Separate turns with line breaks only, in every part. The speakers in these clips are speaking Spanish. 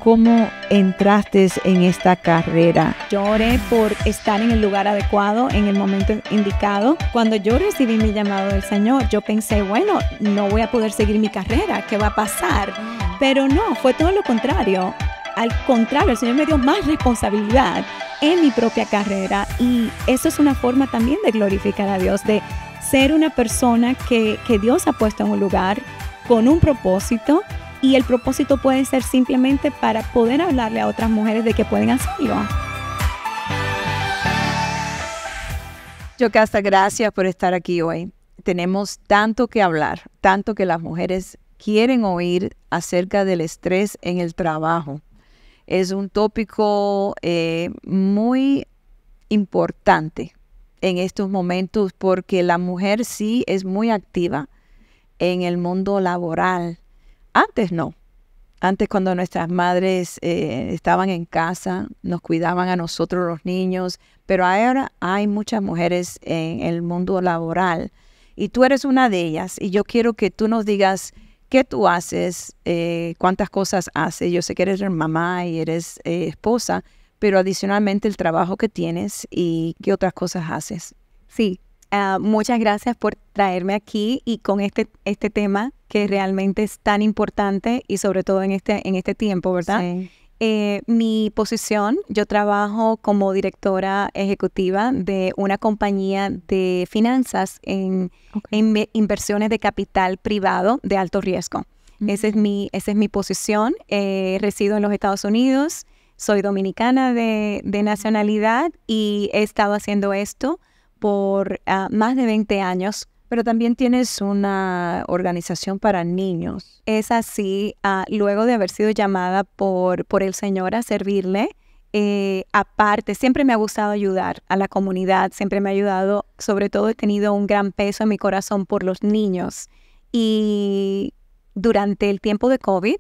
cómo entraste en esta carrera.
Yo oré por estar en el lugar adecuado, en el momento indicado. Cuando yo recibí mi llamado del Señor, yo pensé, bueno, no voy a poder seguir mi carrera, ¿qué va a pasar? Pero no, fue todo lo contrario. Al contrario, el Señor me dio más responsabilidad en mi propia carrera, y eso es una forma también de glorificar a Dios, de ser una persona que Dios ha puesto en un lugar con un propósito. Y el propósito puede ser simplemente para poder hablarle a otras mujeres de que pueden hacerlo.
Yocasta, gracias por estar aquí hoy. Tenemos tanto que hablar, tanto que las mujeres quieren oír acerca del estrés en el trabajo. Es un tópico muy importante en estos momentos, porque la mujer sí es muy activa en el mundo laboral. Antes no. Antes, cuando nuestras madres estaban en casa, nos cuidaban a nosotros los niños, pero ahora hay muchas mujeres en el mundo laboral y tú eres una de ellas, y yo quiero que tú nos digas qué tú haces, cuántas cosas haces. Yo sé que eres mamá y eres esposa, pero adicionalmente el trabajo que tienes y qué otras cosas haces.
Sí. Muchas gracias por traerme aquí y con este tema que realmente es tan importante, y sobre todo en este tiempo, ¿verdad?
Sí.
Mi posición, yo trabajo como directora ejecutiva de una compañía de finanzas en inversiones de capital privado de alto riesgo. Esa es mi posición. Resido en los Estados Unidos, soy dominicana de nacionalidad y he estado haciendo esto por más de 20 años.
Pero también tienes una organización para niños.
Es así, luego de haber sido llamada por el Señor a servirle, aparte, siempre me ha gustado ayudar a la comunidad, siempre me ha ayudado, sobre todo he tenido un gran peso en mi corazón por los niños. Y durante el tiempo de COVID,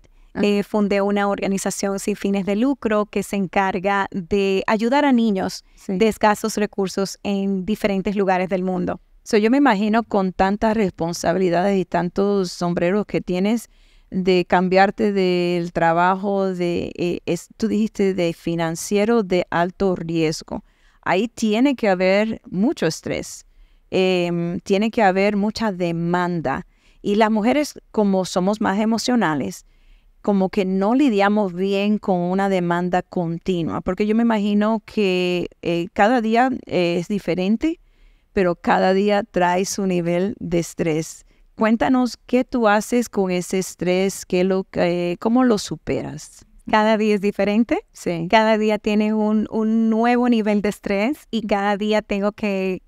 fundé una organización sin fines de lucro que se encarga de ayudar a niños de escasos recursos en diferentes lugares del mundo.
Yo me imagino, con tantas responsabilidades y tantos sombreros que tienes, de cambiarte del trabajo tú dijiste de financiero de alto riesgo. Ahí tiene que haber mucho estrés, tiene que haber mucha demanda. Y las mujeres, como somos más emocionales, como que no lidiamos bien con una demanda continua, porque yo me imagino que cada día es diferente, pero cada día trae su nivel de estrés. Cuéntanos qué tú haces con ese estrés, cómo lo superas.
Cada día es diferente.
Sí.
Cada día tiene un nuevo nivel de estrés, y cada día tengo que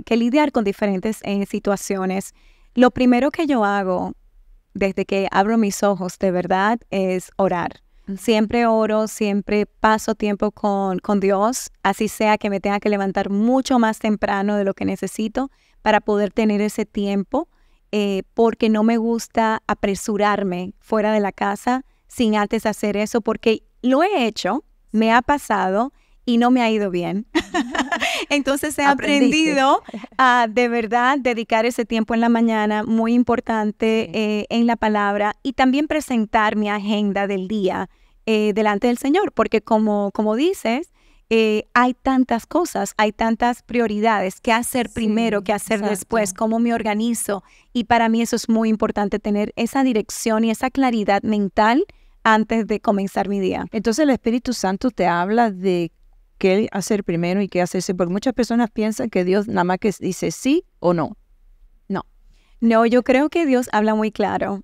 lidiar con diferentes situaciones. Lo primero que yo hago desde que abro mis ojos, de verdad, es orar. Siempre oro, siempre paso tiempo con Dios, así sea que me tenga que levantar mucho más temprano de lo que necesito para poder tener ese tiempo, porque no me gusta apresurarme fuera de la casa sin antes hacer eso, porque lo he hecho, me ha pasado y no me ha ido bien. Entonces he aprendido a de verdad dedicar ese tiempo en la mañana, muy importante, en la palabra, y también presentar mi agenda del día delante del Señor, porque como dices, hay tantas cosas, hay tantas prioridades, qué hacer primero, qué hacer después, cómo me organizo, y para mí eso es muy importante, tener esa dirección y esa claridad mental antes de comenzar mi día.
Entonces el Espíritu Santo te habla de qué hacer primero y qué hacerse, porque muchas personas piensan que Dios nada más que dice sí o no.
No, yo creo que Dios habla muy claro.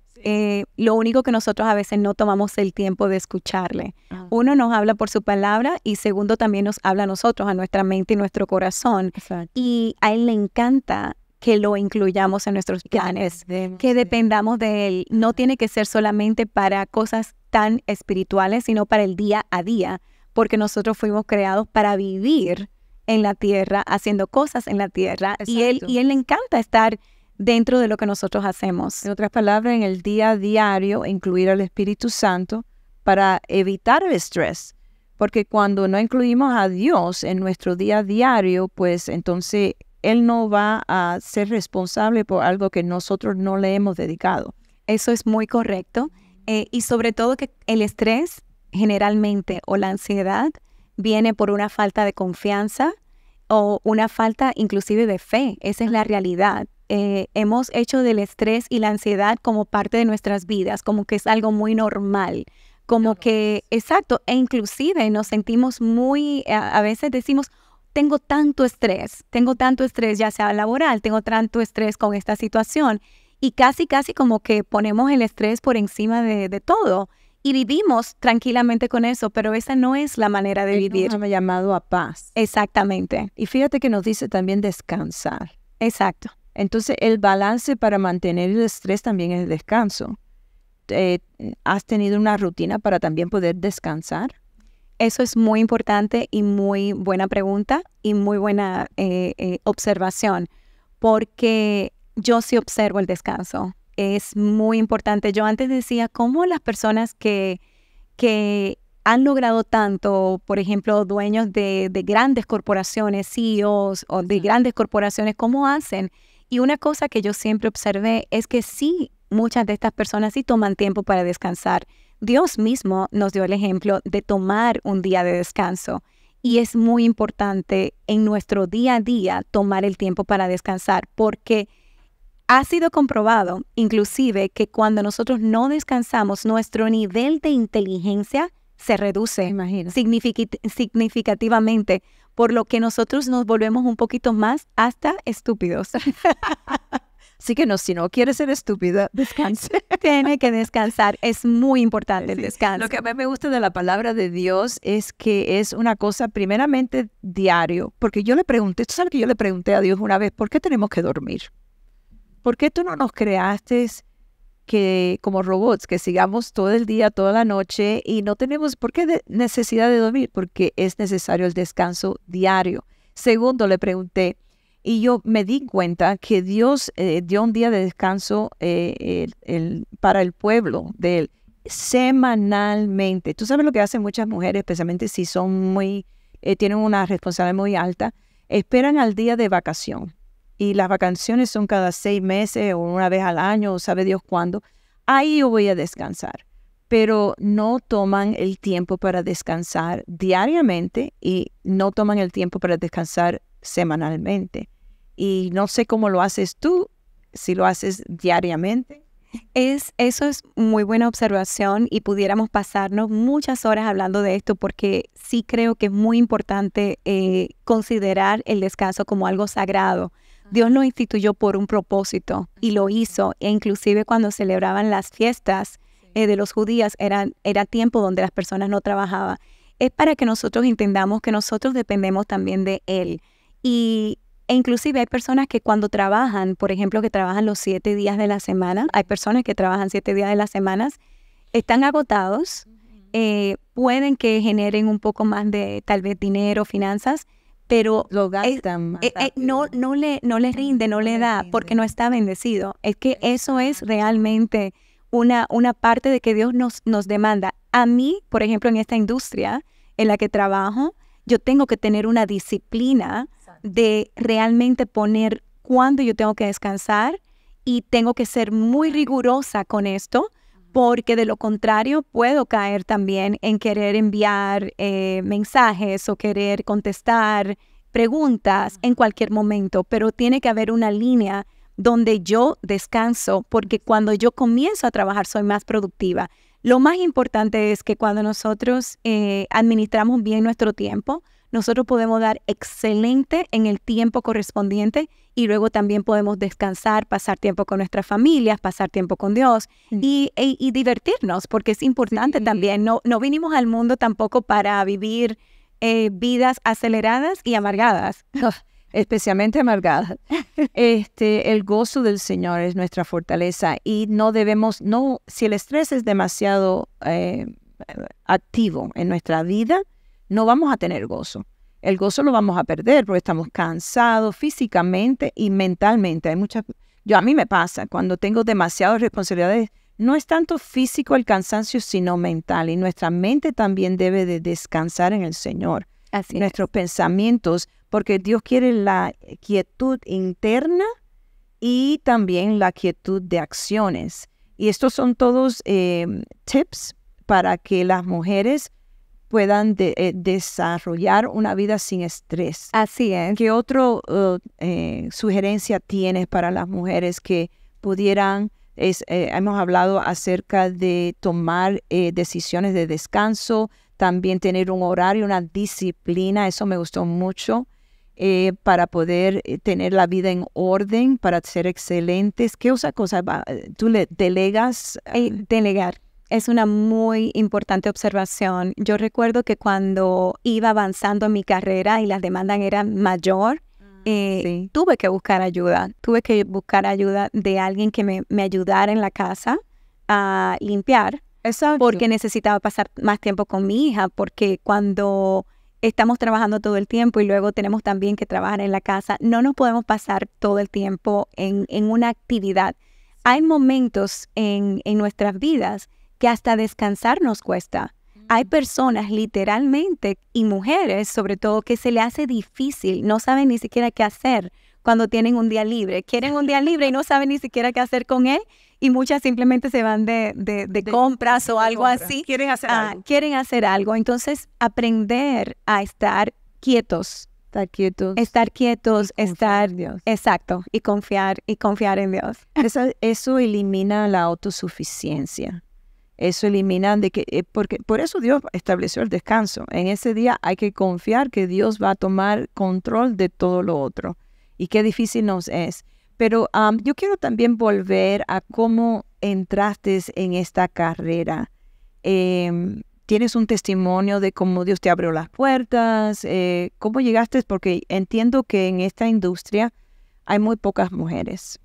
Lo único que nosotros a veces no tomamos el tiempo de escucharle. Uno, nos habla por su palabra, y segundo, también nos habla a nosotros, a nuestra mente y nuestro corazón.
Exacto.
Y a Él le encanta que lo incluyamos en nuestros planes, que dependamos de Él. No tiene que ser solamente para cosas tan espirituales, sino para el día a día, porque nosotros fuimos creados para vivir en la tierra, haciendo cosas en la tierra. Y Él le encanta estar dentro de lo que nosotros hacemos.
En otras palabras, en el día a diario, incluir al Espíritu Santo para evitar el estrés. Porque cuando no incluimos a Dios en nuestro día a diario, pues entonces Él no va a ser responsable por algo que nosotros no le hemos dedicado.
Eso es muy correcto. Y sobre todo que el estrés generalmente o la ansiedad viene por una falta de confianza o una falta inclusive de fe. Esa es la realidad. Hemos hecho del estrés y la ansiedad como parte de nuestras vidas, como que es algo muy normal, como que, exacto, e inclusive nos sentimos muy, a veces decimos, tengo tanto estrés, ya sea laboral, tengo tanto estrés con esta situación, y casi como que ponemos el estrés por encima de todo. Y vivimos tranquilamente con eso, pero esa no es la manera de vivir.
Nos ha llamado a paz.
Exactamente.
Y fíjate que nos dice también descansar.
Exacto.
Entonces, el balance para mantener el estrés también es el descanso. ¿Has tenido una rutina para también poder descansar?
Eso es muy importante y muy buena pregunta y muy buena observación, porque yo sí observo el descanso. Es muy importante. Yo antes decía, ¿cómo las personas que han logrado tanto, por ejemplo, dueños de grandes corporaciones, CEOs o de grandes corporaciones, cómo hacen? Y una cosa que yo siempre observé es que sí, muchas de estas personas sí toman tiempo para descansar. Dios mismo nos dio el ejemplo de tomar un día de descanso. Y es muy importante en nuestro día a día tomar el tiempo para descansar, porque ha sido comprobado, inclusive, que cuando nosotros no descansamos, nuestro nivel de inteligencia se reduce significativamente, por lo que nosotros nos volvemos un poquito más hasta estúpidos.
Así que no, si no quieres ser estúpida, descanse.
Tiene que descansar. Es muy importante el descanso.
Lo que a mí me gusta de la palabra de Dios es que es una cosa primeramente diario. Porque yo le pregunté, tú sabes que yo le pregunté a Dios una vez, ¿por qué tenemos que dormir? ¿Por qué tú no nos creaste que como robots, que sigamos todo el día, toda la noche y no tenemos por qué necesidad de dormir? Porque es necesario el descanso diario. Segundo, le pregunté, y yo me di cuenta que Dios dio un día de descanso para el pueblo de Él semanalmente. Tú sabes lo que hacen muchas mujeres, especialmente si son tienen una responsabilidad muy alta, esperan al día de vacación. Y las vacaciones son cada 6 meses o una vez al año, o sabe Dios cuándo. Ahí yo voy a descansar. Pero no toman el tiempo para descansar diariamente y no toman el tiempo para descansar semanalmente. Y no sé cómo lo haces tú, si lo haces diariamente.
Eso es muy buena observación y pudiéramos pasarnos muchas horas hablando de esto, porque sí creo que es muy importante considerar el descanso como algo sagrado. Dios lo instituyó por un propósito y lo hizo, e inclusive cuando celebraban las fiestas de los judíos era tiempo donde las personas no trabajaban. Es para que nosotros entendamos que nosotros dependemos también de Él. E inclusive hay personas que cuando trabajan, por ejemplo, que trabajan los 7 días de la semana, hay personas que trabajan 7 días de la semana, están agotados, pueden que generen un poco más de tal vez dinero, finanzas, pero
lo gastan
no le rinde, no le da, porque no está bendecido. Es que eso es realmente una parte de que Dios nos demanda. A mí, por ejemplo, en esta industria en la que trabajo, yo tengo que tener una disciplina de realmente poner cuándo yo tengo que descansar, y tengo que ser muy rigurosa con esto, porque de lo contrario puedo caer también en querer enviar mensajes o querer contestar preguntas en cualquier momento, pero tiene que haber una línea donde yo descanso, porque cuando yo comienzo a trabajar soy más productiva. Lo más importante es que cuando nosotros administramos bien nuestro tiempo, nosotros podemos dar excelente en el tiempo correspondiente, y luego también podemos descansar, pasar tiempo con nuestras familias, pasar tiempo con Dios y divertirnos, porque es importante también. No vinimos al mundo tampoco para vivir vidas aceleradas y amargadas.
Especialmente amargadas. El gozo del Señor es nuestra fortaleza, y si el estrés es demasiado activo en nuestra vida, no vamos a tener gozo. El gozo lo vamos a perder porque estamos cansados físicamente y mentalmente. A mí me pasa, cuando tengo demasiadas responsabilidades, no es tanto físico el cansancio, sino mental. Y nuestra mente también debe de descansar en el Señor.
Así
nuestros pensamientos, porque Dios quiere la quietud interna y también la quietud de acciones. Y estos son todos tips para que las mujeres puedan desarrollar una vida sin estrés.
Así es.
¿Qué otra sugerencia tienes para las mujeres que pudieran, hemos hablado acerca de tomar decisiones de descanso, también tener un horario, una disciplina, eso me gustó mucho, para poder tener la vida en orden, para ser excelentes? ¿Qué otra cosa tú le delegas?
Delegar. Es una muy importante observación. Yo recuerdo que cuando iba avanzando en mi carrera y las demandas eran mayor,
sí.
tuve que buscar ayuda. Tuve que buscar ayuda de alguien que me ayudara en la casa a limpiar.
Exacto.
Porque necesitaba pasar más tiempo con mi hija, porque cuando estamos trabajando todo el tiempo y luego tenemos también que trabajar en la casa, no nos podemos pasar todo el tiempo en una actividad. Hay momentos en nuestras vidas que hasta descansar nos cuesta. Hay personas literalmente, y mujeres sobre todo, que se le hace difícil, no saben ni siquiera qué hacer cuando tienen un día libre. Quieren un día libre y no saben ni siquiera qué hacer con él, y muchas simplemente se van de compras o algo así.
Quieren hacer algo.
Quieren hacer algo. Entonces, aprender a estar quietos.
Estar quietos.
Estar
en Dios.
Exacto, y confiar en Dios.
Eso elimina la autosuficiencia. Eso elimina porque por eso Dios estableció el descanso. En ese día hay que confiar que Dios va a tomar control de todo lo otro. Y qué difícil nos es. Pero yo quiero también volver a cómo entraste en esta carrera. ¿Tienes un testimonio de cómo Dios te abrió las puertas? ¿Cómo llegaste? Porque entiendo que en esta industria hay muy pocas mujeres.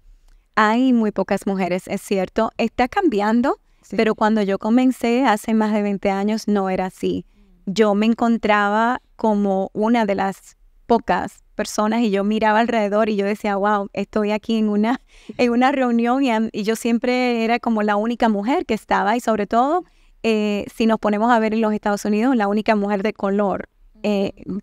Hay muy pocas mujeres, es cierto. Está cambiando. Sí. Pero cuando yo comencé hace más de 20 años no era así. Yo me encontraba como una de las pocas personas y yo miraba alrededor y yo decía, wow, estoy aquí en una reunión y yo siempre era como la única mujer que estaba, y sobre todo si nos ponemos a ver en los Estados Unidos, la única mujer de color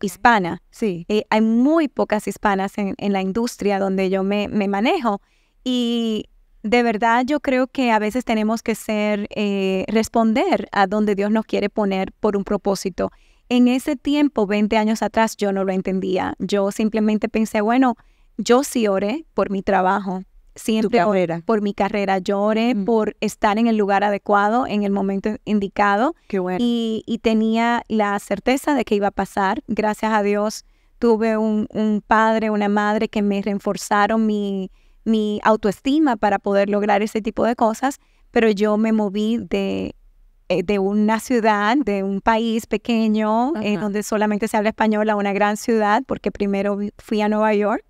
hispana.
Sí.
Hay muy pocas hispanas en la industria donde yo me manejo, y de verdad yo creo que a veces tenemos que responder a donde Dios nos quiere poner por un propósito. En ese tiempo, 20 años atrás, yo no lo entendía. Yo simplemente pensé, bueno, yo sí oré por mi trabajo. Siempre por mi carrera. Yo oré por estar en el lugar adecuado, en el momento indicado.
Qué bueno.
Y tenía la certeza de que iba a pasar. Gracias a Dios, tuve un padre, una madre que me reforzaron mi autoestima para poder lograr ese tipo de cosas, pero yo me moví de una ciudad, de un país pequeño, donde solamente se habla español, a una gran ciudad, porque primero fui a Nueva York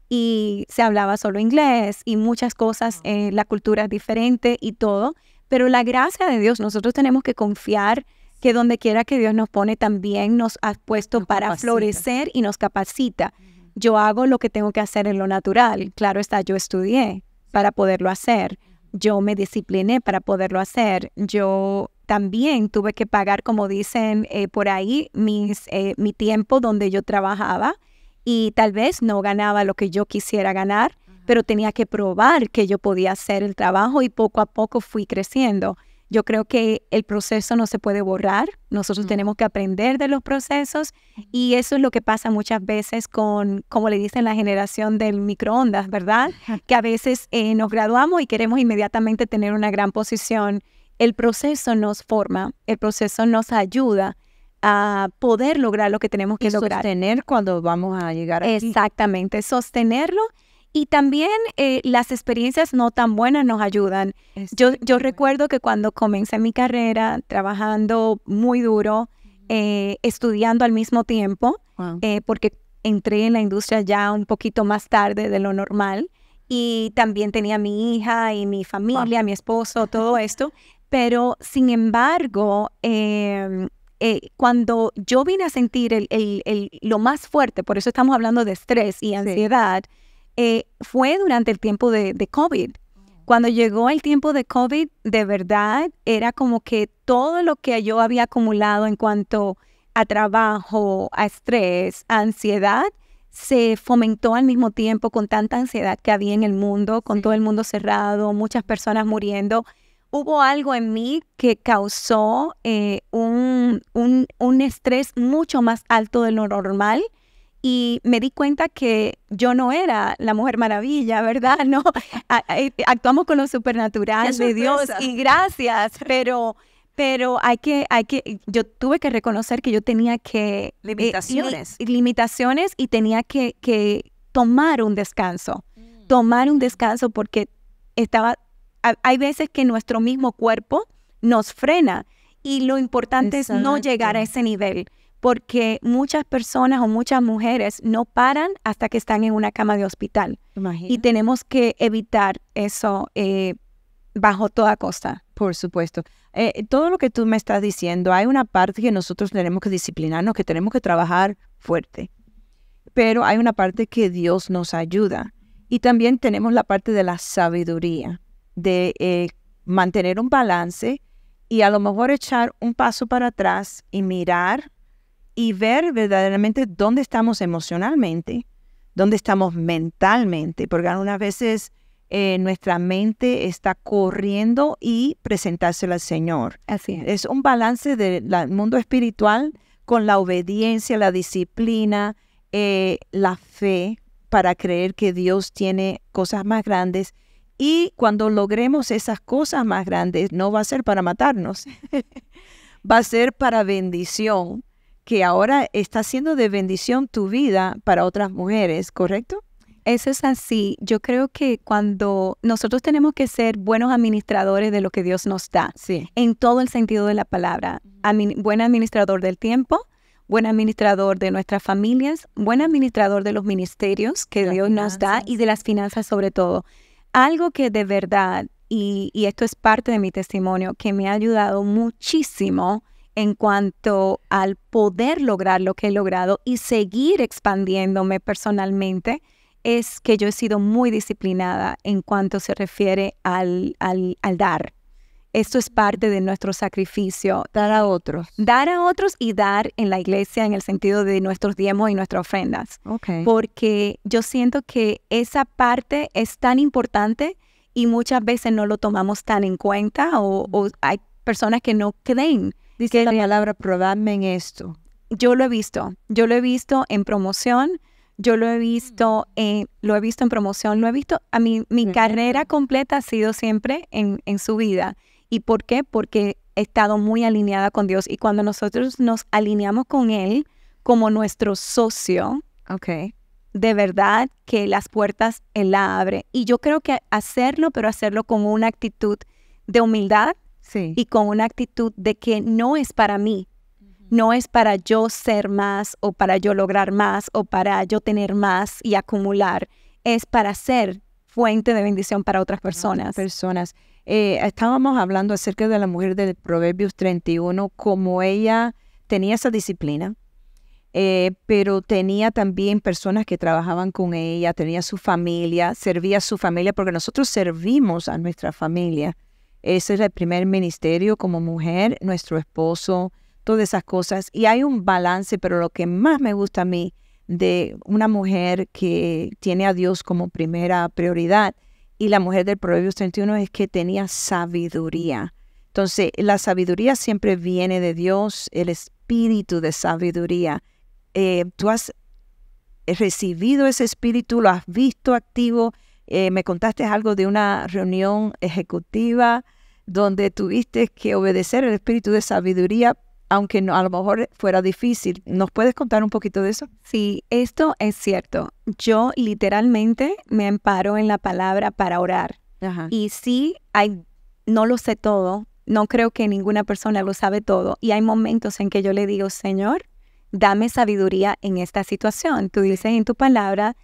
y se hablaba solo inglés y muchas cosas, la cultura es diferente y todo, pero la gracia de Dios, nosotros tenemos que confiar que donde quiera que Dios nos pone también nos ha puesto para florecer y nos capacita. Yo hago lo que tengo que hacer en lo natural. Claro está, yo estudié para poderlo hacer. Yo me discipliné para poderlo hacer. Yo también tuve que pagar, como dicen por ahí, mi tiempo donde yo trabajaba, y tal vez no ganaba lo que yo quisiera ganar, pero tenía que probar que yo podía hacer el trabajo, y poco a poco fui creciendo. Yo creo que el proceso no se puede borrar. Nosotros tenemos que aprender de los procesos, y eso es lo que pasa muchas veces con, como le dicen, la generación del microondas, ¿verdad? Que a veces nos graduamos y queremos inmediatamente tener una gran posición. El proceso nos forma, el proceso nos ayuda a poder lograr lo que tenemos que lograr.
Sostener cuando vamos a llegar aquí.
Exactamente, sostenerlo. Y también las experiencias no tan buenas nos ayudan. Yo recuerdo que cuando comencé mi carrera, trabajando muy duro, estudiando al mismo tiempo, porque entré en la industria ya un poquito más tarde de lo normal, y también tenía mi hija y mi familia, mi esposo, todo esto. Pero, sin embargo, cuando yo vine a sentir lo más fuerte, por eso estamos hablando de estrés y ansiedad, fue durante el tiempo de COVID. Cuando llegó el tiempo de COVID, de verdad, era como que todo lo que yo había acumulado en cuanto a trabajo, a estrés, a ansiedad, se fomentó al mismo tiempo con tanta ansiedad que había en el mundo, con todo el mundo cerrado, muchas personas muriendo. hubo algo en mí que causó un estrés mucho más alto de lo normal. Y me di cuenta que yo no era la Mujer Maravilla, ¿verdad? No, actuamos con lo supernatural de Dios y gracias, pero yo tuve que reconocer que yo tenía que...
Limitaciones.
Limitaciones y tenía que tomar un descanso. Tomar un descanso porque hay veces que nuestro mismo cuerpo nos frena y lo importante es no llegar a ese nivel. Porque muchas personas o muchas mujeres no paran hasta que están en una cama de hospital.
Imagina.
Y tenemos que evitar eso bajo toda costa.
Por supuesto. Todo lo que tú me estás diciendo, hay una parte que nosotros tenemos que disciplinarnos, que tenemos que trabajar fuerte. Pero hay una parte que Dios nos ayuda. Y también tenemos la parte de la sabiduría, de mantener un balance y a lo mejor echar un paso para atrás y mirar y ver verdaderamente dónde estamos emocionalmente, dónde estamos mentalmente, porque algunas veces nuestra mente está corriendo y presentársela al Señor.
Así es.
Es un balance del mundo espiritual con la obediencia, la disciplina, la fe para creer que Dios tiene cosas más grandes. Y cuando logremos esas cosas más grandes, no va a ser para matarnos, va a ser para bendición, que ahora está siendo de bendición tu vida para otras mujeres, ¿correcto?
Eso es así. Yo creo que cuando nosotros tenemos que ser buenos administradores de lo que Dios nos da,
sí,
en todo el sentido de la palabra, buen administrador del tiempo, buen administrador de nuestras familias, buen administrador de los ministerios que Dios nos da y de las finanzas sobre todo. Algo que de verdad, y esto es parte de mi testimonio, que me ha ayudado muchísimo en cuanto al poder lograr lo que he logrado y seguir expandiéndome personalmente, es que yo he sido muy disciplinada en cuanto se refiere al dar. Esto es parte de nuestro sacrificio.
Dar a otros.
Dar a otros y dar en la iglesia en el sentido de nuestros diezmos y nuestras ofrendas.
Okay.
Porque yo siento que esa parte es tan importante y muchas veces no lo tomamos tan en cuenta o hay personas que no creen.
Dice la palabra, probadme en esto.
Yo lo he visto en promoción, yo lo he visto en promoción, mi carrera completa ha sido siempre en su vida. ¿Y por qué? Porque he estado muy alineada con Dios y cuando nosotros nos alineamos con Él como nuestro socio,
okay,
de verdad que las puertas Él la abre. Y yo creo que hacerlo, pero hacerlo con una actitud de humildad,
sí,
y con una actitud de que no es para mí, no es para yo ser más o para yo lograr más o para yo tener más y acumular, es para ser fuente de bendición para otras personas.
Estábamos hablando acerca de la mujer del Proverbios 31, como ella tenía esa disciplina, pero tenía también personas que trabajaban con ella, tenía su familia, servía a su familia, porque nosotros servimos a nuestra familia. Ese es el primer ministerio como mujer, nuestro esposo, todas esas cosas. Y hay un balance, pero lo que más me gusta a mí de una mujer que tiene a Dios como primera prioridad y la mujer del Proverbios 31 es que tenía sabiduría. Entonces, la sabiduría siempre viene de Dios, el espíritu de sabiduría. Tú has recibido ese espíritu, lo has visto activo. Me contaste algo de una reunión ejecutiva donde tuviste que obedecer el espíritu de sabiduría, aunque no, a lo mejor fuera difícil. ¿Nos puedes contar un poquito de eso?
Sí, esto es cierto. Yo literalmente me amparo en la palabra para orar.
Ajá.
Y sí, no lo sé todo, no creo que ninguna persona lo sabe todo. Y hay momentos en que yo le digo, Señor, dame sabiduría en esta situación. Tú dices en tu palabra,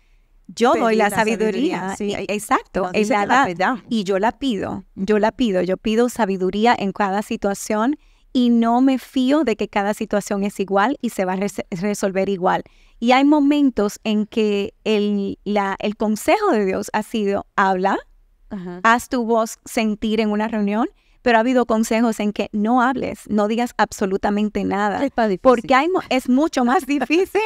yo doy la sabiduría.
Sí,
exacto, es la edad. Y yo pido sabiduría en cada situación y no me fío de que cada situación es igual y se va a resolver igual. Y hay momentos en que el consejo de Dios ha sido, habla, haz tu voz sentir en una reunión, pero ha habido consejos en que no hables, no digas absolutamente nada. Porque es mucho más difícil.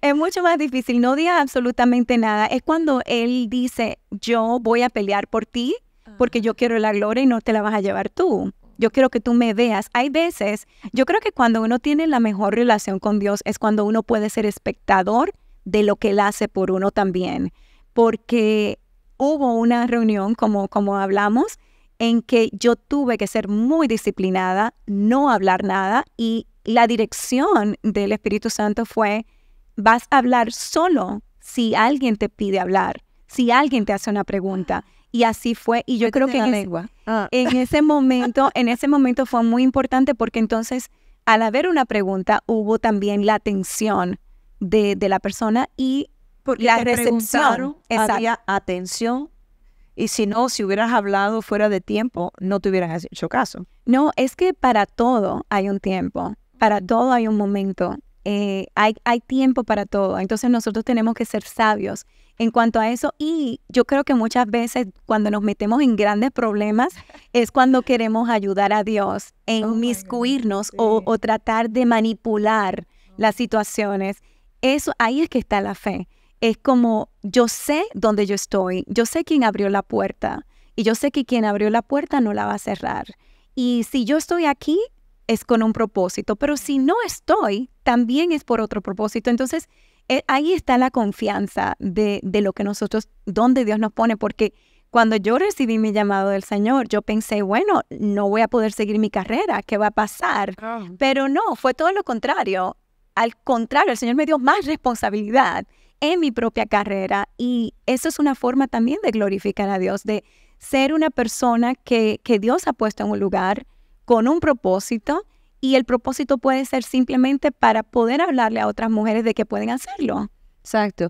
Es mucho más difícil. No digas absolutamente nada. Es cuando Él dice, yo voy a pelear por ti. porque yo quiero la gloria y no te la vas a llevar tú. Yo quiero que tú me veas. Hay veces, yo creo que cuando uno tiene la mejor relación con Dios es cuando uno puede ser espectador de lo que Él hace por uno también. Porque hubo una reunión, como hablamos, en que yo tuve que ser muy disciplinada, no hablar nada, y la dirección del Espíritu Santo fue, vas a hablar solo si alguien te pide hablar, si alguien te hace una pregunta. Y así fue, y yo creo que en ese momento fue muy importante, porque entonces al haber una pregunta hubo también la atención de la persona y
porque
la recepción.
Había atención, y si no, si hubieras hablado fuera de tiempo, no te hubieran hecho caso.
No, es que para todo hay un tiempo, para todo hay un momento, hay tiempo para todo. Entonces nosotros tenemos que ser sabios en cuanto a eso, y yo creo que muchas veces cuando nos metemos en grandes problemas es cuando queremos ayudar a Dios en inmiscuirnos o tratar de manipular las situaciones. Eso, ahí es que está la fe. Es como, yo sé dónde yo estoy, yo sé quién abrió la puerta, y yo sé que quien abrió la puerta no la va a cerrar. Y si yo estoy aquí, es con un propósito, pero si no estoy, también es por otro propósito. Entonces, ahí está la confianza de lo que nosotros, donde Dios nos pone, porque cuando yo recibí mi llamado del Señor, yo pensé, bueno, no voy a poder seguir mi carrera, ¿qué va a pasar? Pero no, fue todo lo contrario. Al contrario, el Señor me dio más responsabilidad en mi propia carrera, y eso es una forma también de glorificar a Dios, de ser una persona que Dios ha puesto en un lugar con un propósito, y el propósito puede ser simplemente para poder hablarle a otras mujeres de que pueden hacerlo.
Exacto.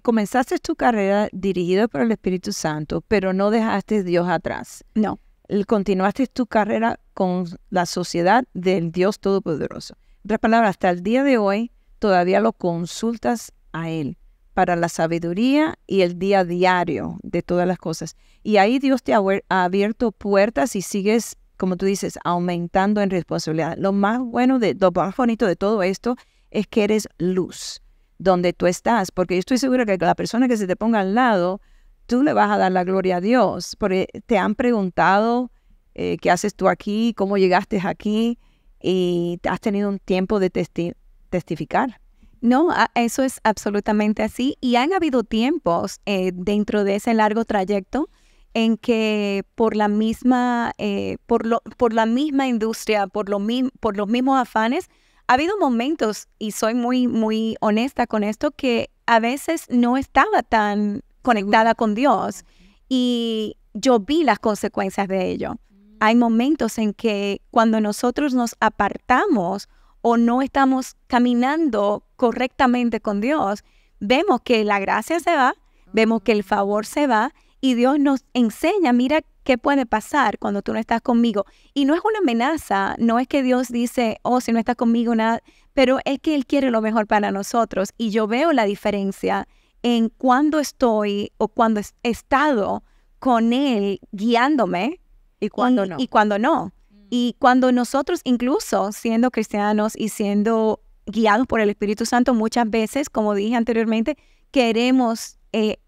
Comenzaste tu carrera dirigida por el Espíritu Santo, pero no dejaste a Dios atrás.
No.
Continuaste tu carrera con la sociedad del Dios Todopoderoso. En otras palabras, hasta el día de hoy todavía lo consultas a Él para la sabiduría y el día diario de todas las cosas. Y ahí Dios te ha abierto puertas y sigues, como tú dices, aumentando en responsabilidad. Lo más bonito de todo esto es que eres luz donde tú estás, porque yo estoy segura que la persona que se te ponga al lado, tú le vas a dar la gloria a Dios, porque te han preguntado qué haces tú aquí, cómo llegaste aquí, y has tenido un tiempo de testificar.
No, eso es absolutamente así, y han habido tiempos dentro de ese largo trayecto en que por la misma industria, por los mismos afanes, ha habido momentos, y soy muy, muy honesta con esto, que a veces no estaba tan conectada con Dios, y yo vi las consecuencias de ello. Hay momentos en que cuando nosotros nos apartamos o no estamos caminando correctamente con Dios, vemos que la gracia se va, vemos que el favor se va, y Dios nos enseña, mira qué puede pasar cuando tú no estás conmigo. Y no es una amenaza, no es que Dios dice, oh, si no estás conmigo, nada, pero es que Él quiere lo mejor para nosotros. Y yo veo la diferencia en cuando estoy o cuando he estado con Él guiándome
y cuando no.
Y cuando no. Y cuando nosotros, incluso siendo cristianos y siendo guiados por el Espíritu Santo, muchas veces, como dije anteriormente, queremos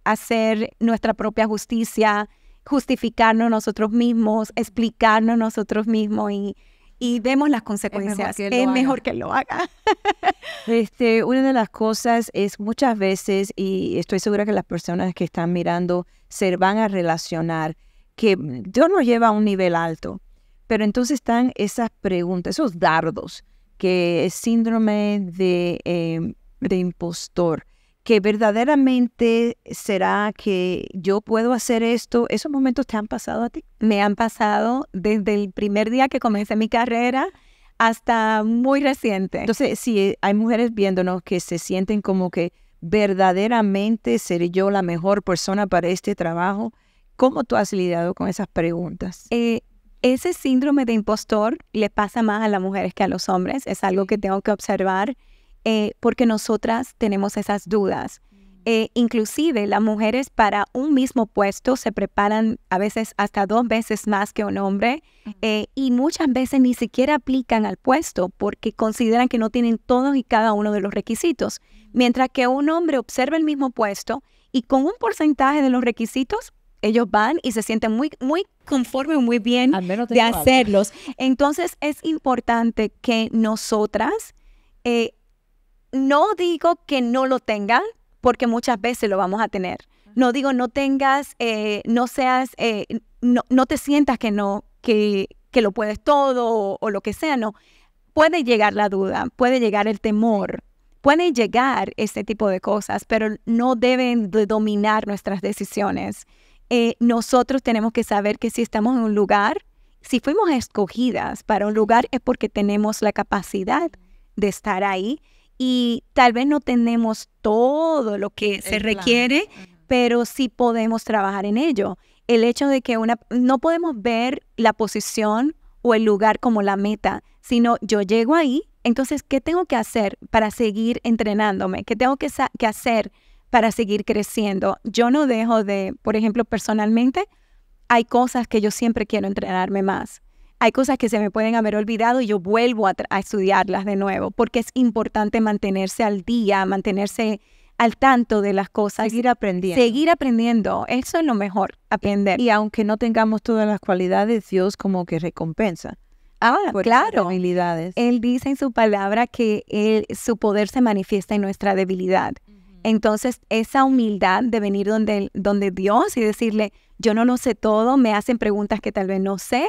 hacer nuestra propia justicia, justificarnos nosotros mismos, explicarnos nosotros mismos, y vemos las consecuencias. Es mejor que lo haga.
Una de las cosas es muchas veces, y estoy segura que las personas que están mirando se van a relacionar, que Dios nos lleva a un nivel alto, pero entonces están esas preguntas, esos dardos, que es síndrome de impostor, que verdaderamente será que yo puedo hacer esto. ¿Esos momentos te han pasado a ti?
Me han pasado desde el primer día que comencé mi carrera hasta muy reciente.
Entonces, si hay mujeres viéndonos que se sienten como que verdaderamente seré yo la mejor persona para este trabajo, ¿cómo tú has lidiado con esas preguntas?
Ese síndrome de impostor le pasa más a las mujeres que a los hombres. Es algo que tengo que observar porque nosotras tenemos esas dudas. Inclusive las mujeres para un mismo puesto se preparan a veces hasta 2 veces más que un hombre y muchas veces ni siquiera aplican al puesto porque consideran que no tienen todos y cada uno de los requisitos. Mientras que un hombre observa el mismo puesto y con un porcentaje de los requisitos ellos van y se sienten muy, muy conformes, muy bien
Al menos
de
tengo algo.
hacerlos. Entonces es importante que nosotras, no digo que no lo tengan, porque muchas veces lo vamos a tener. No digo no tengas, no seas, no te sientas que no, que lo puedes todo o lo que sea, no. Puede llegar la duda, puede llegar el temor, pueden llegar este tipo de cosas, pero no deben de dominar nuestras decisiones. Nosotros tenemos que saber que si estamos en un lugar, si fuimos escogidas para un lugar es porque tenemos la capacidad de estar ahí y tal vez no tenemos todo lo que se requiere, pero sí podemos trabajar en ello. El hecho de que no podemos ver la posición o el lugar como la meta, sino yo llego ahí, entonces, ¿qué tengo que hacer para seguir entrenándome? ¿Qué tengo que hacer para seguir creciendo? Yo no dejo de, por ejemplo, personalmente, hay cosas que yo siempre quiero entrenarme más. Hay cosas que se me pueden haber olvidado y yo vuelvo a estudiarlas de nuevo, porque es importante mantenerse al día, mantenerse al tanto de las cosas.
Seguir aprendiendo.
Seguir aprendiendo, eso es lo mejor, aprender.
Y aunque no tengamos todas las cualidades, Dios como que recompensa. Por esas
Claro.
habilidades.
Él dice en su palabra que su poder se manifiesta en nuestra debilidad. Entonces, esa humildad de venir donde Dios y decirle, yo no lo sé todo, me hacen preguntas que tal vez no sé,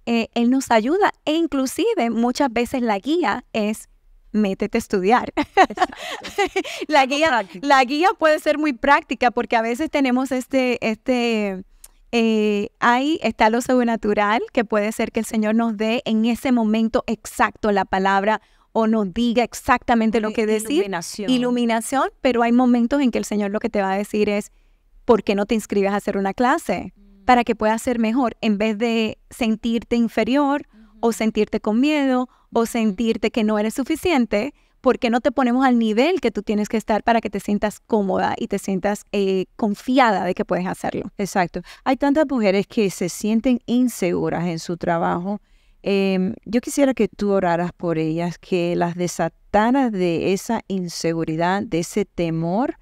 Él nos ayuda. E inclusive, muchas veces la guía es, métete a estudiar. La guía puede ser muy práctica porque a veces tenemos ahí está lo sobrenatural, que puede ser que el Señor nos dé en ese momento exacto la palabra o nos diga exactamente lo que decir. Iluminación, pero hay momentos en que el Señor lo que te va a decir es, ¿por qué no te inscribes a hacer una clase? Para que puedas ser mejor, en vez de sentirte inferior o sentirte con miedo o sentirte que no eres suficiente. ¿Por qué no te ponemos al nivel que tú tienes que estar para que te sientas cómoda y te sientas confiada de que puedes hacerlo?
Exacto. Hay tantas mujeres que se sienten inseguras en su trabajo. Yo quisiera que tú oraras por ellas, que las desataras de esa inseguridad, de ese temor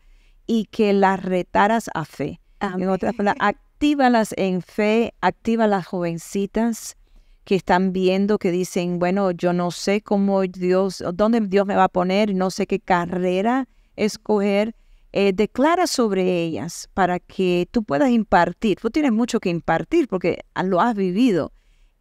y que las retaras a fe.
Amén.
En otras palabras, actívalas en fe, activa a las jovencitas que están viendo, que dicen, bueno, yo no sé dónde Dios me va a poner, no sé qué carrera escoger. Declara sobre ellas para que tú puedas impartir. Tú tienes mucho que impartir porque lo has vivido.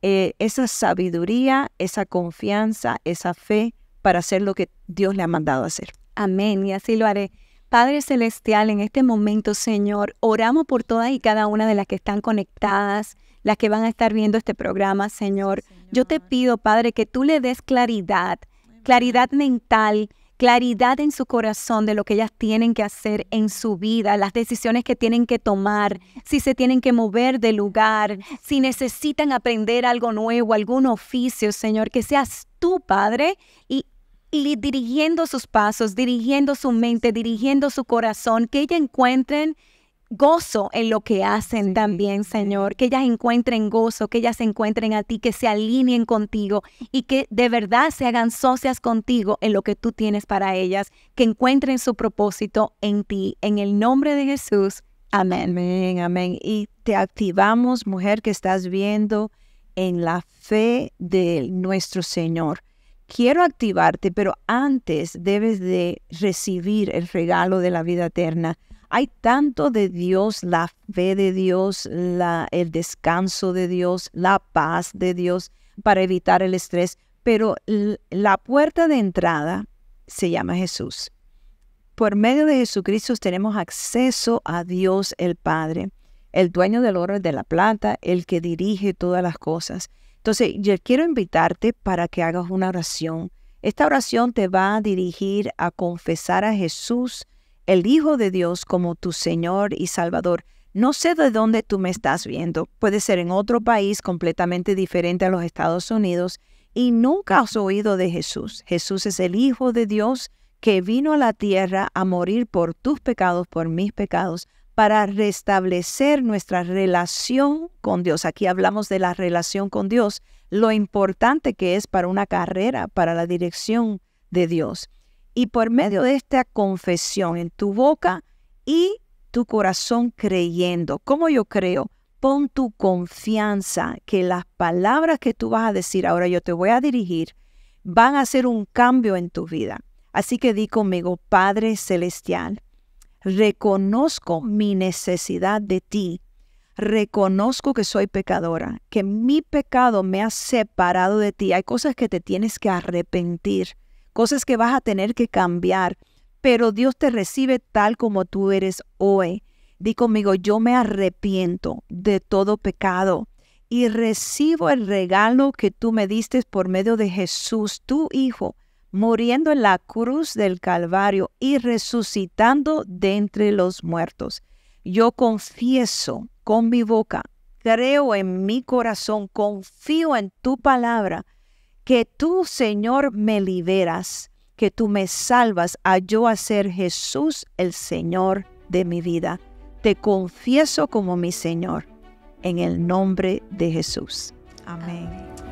Esa sabiduría, esa confianza, esa fe para hacer lo que Dios le ha mandado hacer.
Amén, y así lo haré. Padre Celestial, en este momento, Señor, oramos por todas y cada una de las que están conectadas, las que van a estar viendo este programa, Señor. Yo te pido, Padre, que tú le des claridad mental, claridad en su corazón de lo que ellas tienen que hacer en su vida, las decisiones que tienen que tomar, si se tienen que mover de lugar, si necesitan aprender algo nuevo, algún oficio, Señor, que seas tú, Padre, y dirigiendo sus pasos, dirigiendo su mente, dirigiendo su corazón, que ellas encuentren gozo en lo que hacen también, Señor, que ellas encuentren gozo, que ellas se encuentren a ti, que se alineen contigo y que de verdad se hagan socias contigo en lo que tú tienes para ellas, que encuentren su propósito en ti, en el nombre de Jesús. Amén.
Amén, amén. Y te activamos, mujer que estás viendo, en la fe de nuestro Señor. Quiero activarte, pero antes debes de recibir el regalo de la vida eterna. Hay tanto de Dios, la fe de Dios, el descanso de Dios, la paz de Dios para evitar el estrés, pero la puerta de entrada se llama Jesús. Por medio de Jesucristo tenemos acceso a Dios el Padre, el dueño del oro y de la plata, el que dirige todas las cosas. Entonces, yo quiero invitarte para que hagas una oración. Esta oración te va a dirigir a confesar a Jesús, el Hijo de Dios, como tu Señor y Salvador. No sé de dónde tú me estás viendo. Puede ser en otro país completamente diferente a los Estados Unidos y nunca has oído de Jesús. Jesús es el Hijo de Dios que vino a la tierra a morir por tus pecados, por mis pecados, para restablecer nuestra relación con Dios. Aquí hablamos de la relación con Dios, lo importante que es para una carrera, para la dirección de Dios. Y por medio de esta confesión en tu boca y tu corazón creyendo. ¿Cómo yo creo? Pon tu confianza que las palabras que tú vas a decir, ahora yo te voy a dirigir, van a hacer un cambio en tu vida. Así que di conmigo, Padre Celestial, reconozco mi necesidad de ti. Reconozco que soy pecadora, que mi pecado me ha separado de ti. Hay cosas que te tienes que arrepentir, cosas que vas a tener que cambiar, pero Dios te recibe tal como tú eres hoy. Di conmigo, yo me arrepiento de todo pecado y recibo el regalo que tú me diste por medio de Jesús, tu Hijo, muriendo en la cruz del Calvario y resucitando de entre los muertos. Yo confieso con mi boca, creo en mi corazón, confío en tu palabra, que tú, Señor, me liberas, que tú me salvas a yo hacer Jesús el Señor de mi vida. Te confieso como mi Señor, en el nombre de Jesús. Amén.